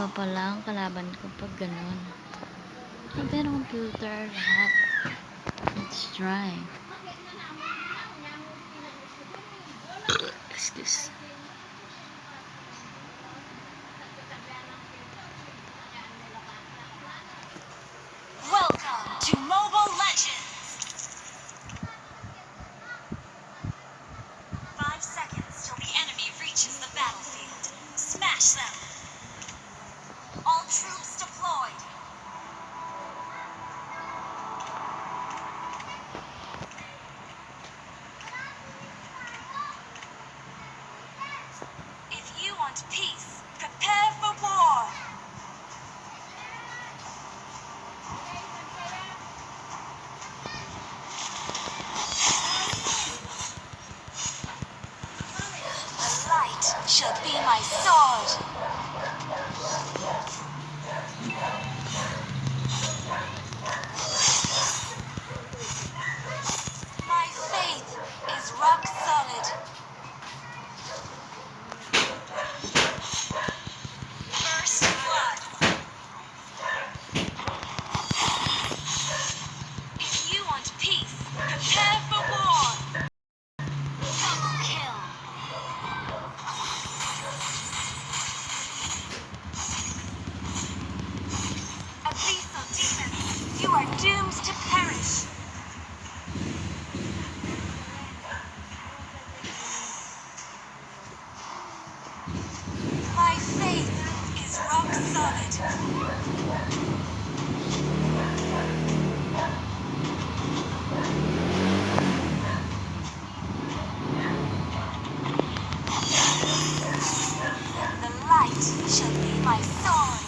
Iba pala ang kalaban ko pag ganun. Pero computer, lahat. Let's try. Excuse. Welcome to Mobile Legends! 5 seconds till the enemy reaches the battlefield. Smash them! All troops deployed! If you want peace, prepare for war! The light shall be my sword! My faith is rock solid. First blood. If you want peace, prepare for war. Double kill. Abyssal demons, you are doomed to perish. My faith is rock solid. The light shall be my sword.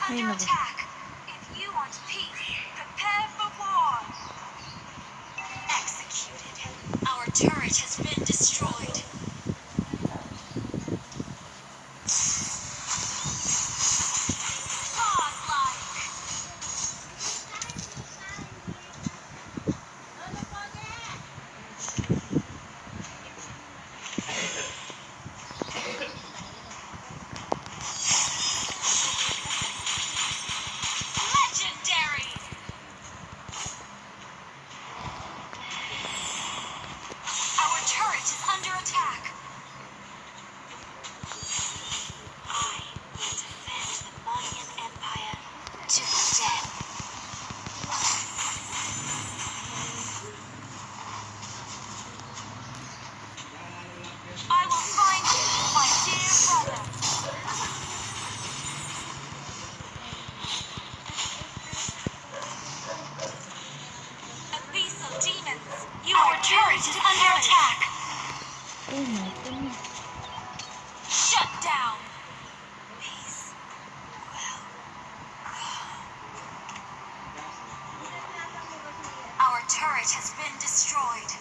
under naku. attack. If you want peace, prepare for war. Executed. Our turret has been destroyed. Godlike. Legendary. Our turret is under attack. I will defend the Mayan Empire to the death. I will find you, my dear brother. Abyssal demons, our turret is under attack. Oh my goodness. Shut down. Peace. Well. Our turret has been destroyed.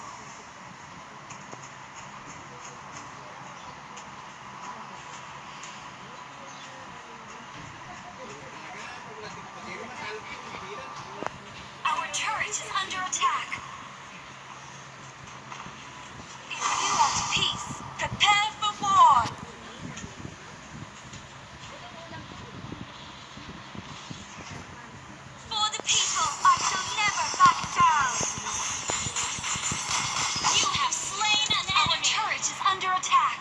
Our turret is under attack. If you want peace, prepare for war. For the people, I shall never back down. You have slain an enemy. Our turret is under attack.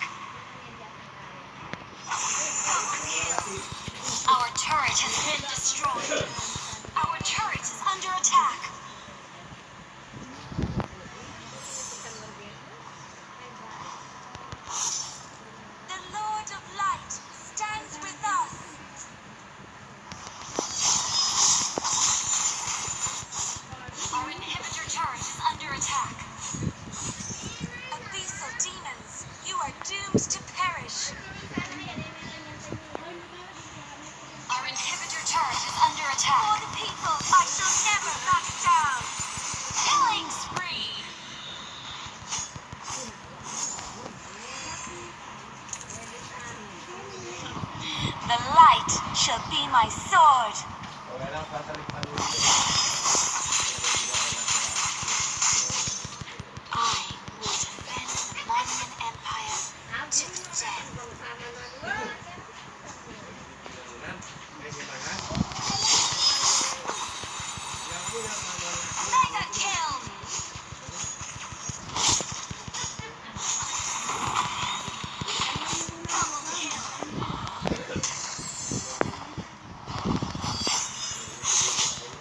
Our turret has been destroyed. Our turret is under attack. The Lord of Light stands with us. Our inhibitor turret is under attack. Abyssal demons, you are doomed to perish. Our inhibitor turret is under attack. For the people, I shall never back down. Killing spree. The light shall be my sword. I will defend the Mayan Empire to the death. Mega kill! Double kill!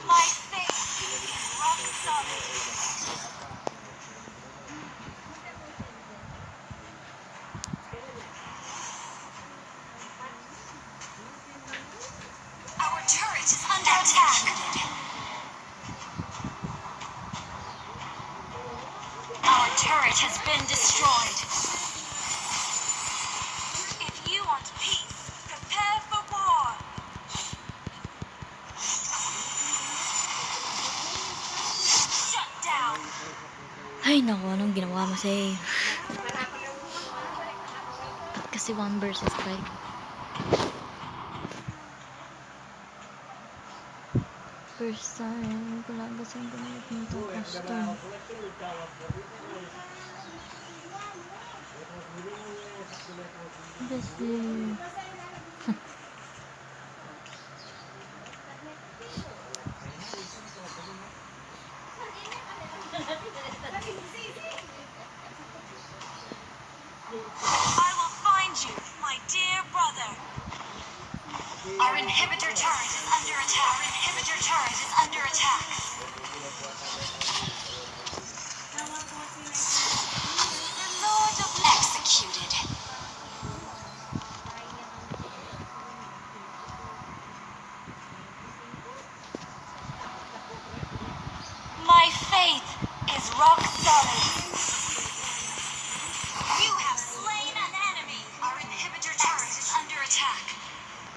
My faith is rock solid. Our turret is under attack. Our turret has been destroyed. If you want peace, prepare for war. Shut down. Ay naku, anong ginawa mo say? Ba't kasi 1 versus 5? First time ko lang kasi ang gamit nito custom. Kasi I will find you, my dear brother. Our inhibitor turret is under attack. Our inhibitor turret is under attack. The Lord of executed. My faith is rock solid. You have slain an enemy. Our inhibitor turret is under attack.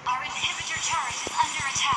Our inhibitor turret is under attack.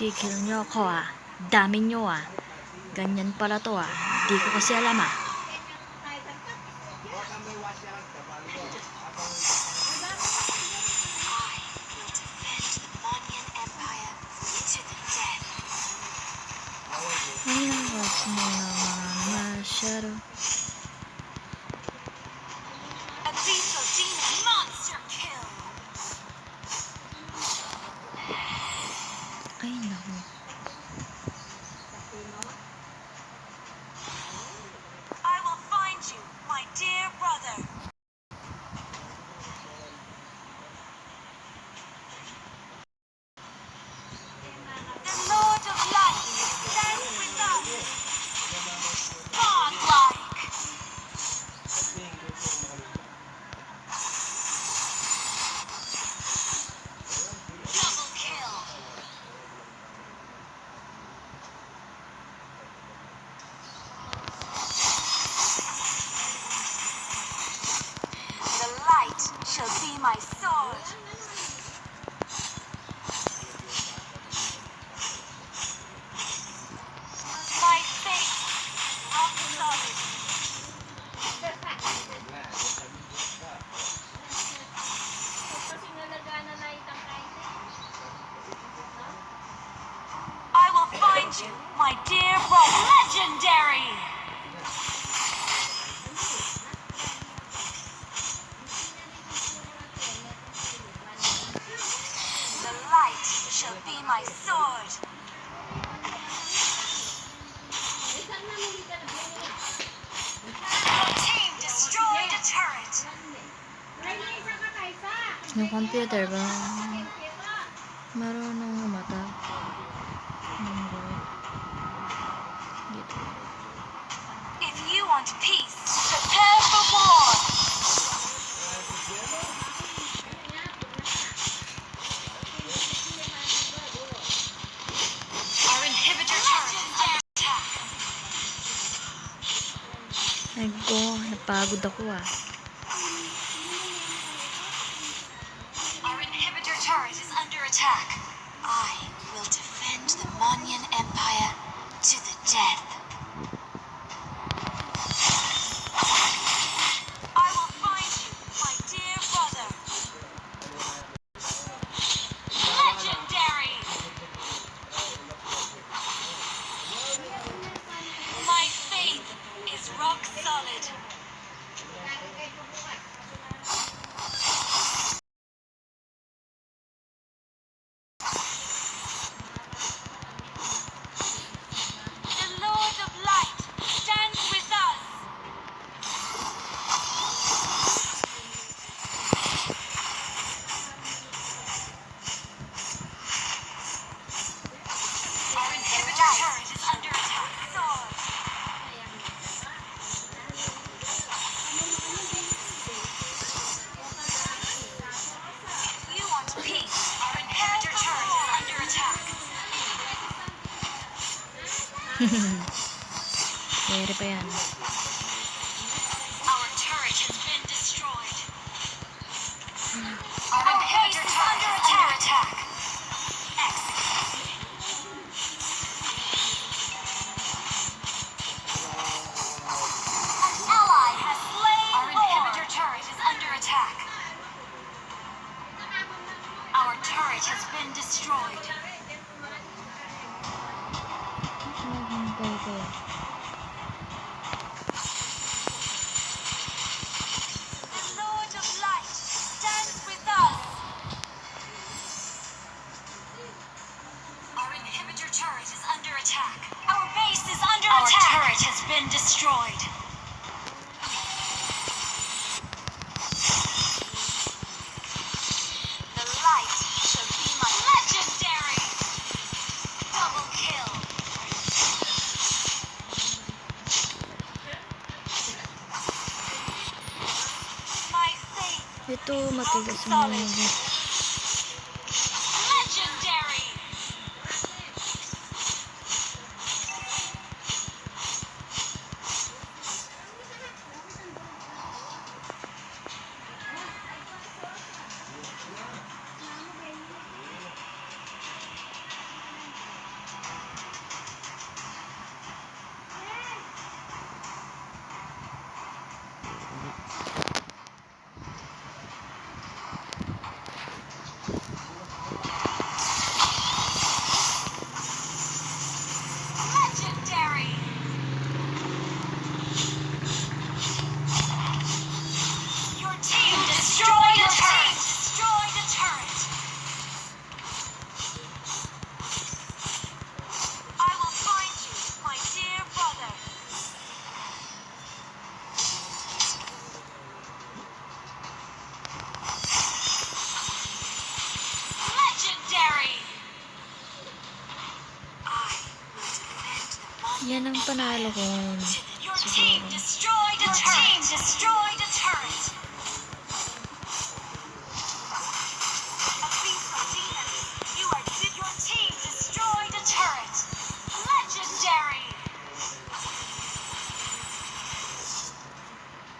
Kikill nyo ako ah. Dami nyo ah. Ganyan pala to ah. Di ko kasi alam ah. I will defend the Monyan Empire to the death. Ang lakas mo naman masyado. Abyssal Demon Monster Kill. Ay naku. I will find you, my dear brother. The Lord of Light stands with us. Godlike. Double kill. The light shall be my sword. My faith rock solid. I will find you, my dear brother. Legendary. The light shall be my sword. Your team destroyed a turret. Yung computer ba? Marunong humata. Dito. If you want peace, prepare for war. Our inhibitor turret is under attack. Ay ko, napagod ako ah. Our inhibitor turret is under attack. I will defend the Monyan Empire to the death. I will find you, my dear brother. Legendary. My faith is rock solid. The Lord of Light stands with us. Our inhibitor turret is under attack. Sword. If you want peace, our inhibitor turret is under attack. Pwede pa yan. Our turret has been destroyed. Our inhibitor turret is under attack. Execute. An ally has slain our inhibitor turret is under attack. Our turret has been destroyed. Pwede. The Lord of Light stands with us. Our inhibitor turret is under attack. Our base is under attack. Our turret has been destroyed. The light shall be my legendary. Double kill. My faith Ito, matigas mo. legendary. Yan ang panalo ko. Your team Siguro. destroyed a turret. Your team destroyed a turret. A beast of demons. Your team destroyed a turret. Legendary.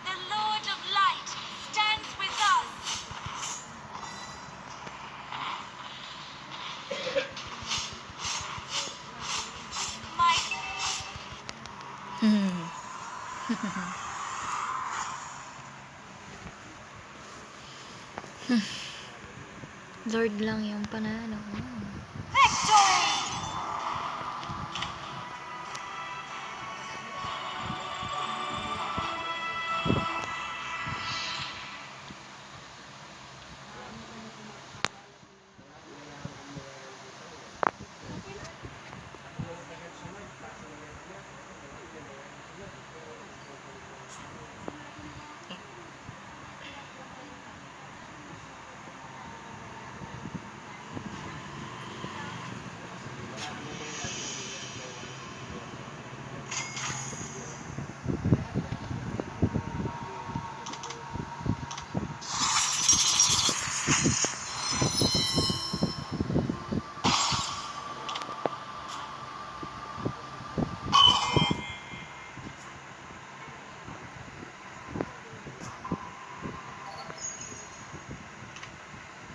The Lord of Light stands with us. My Lord lang yung panalo ko.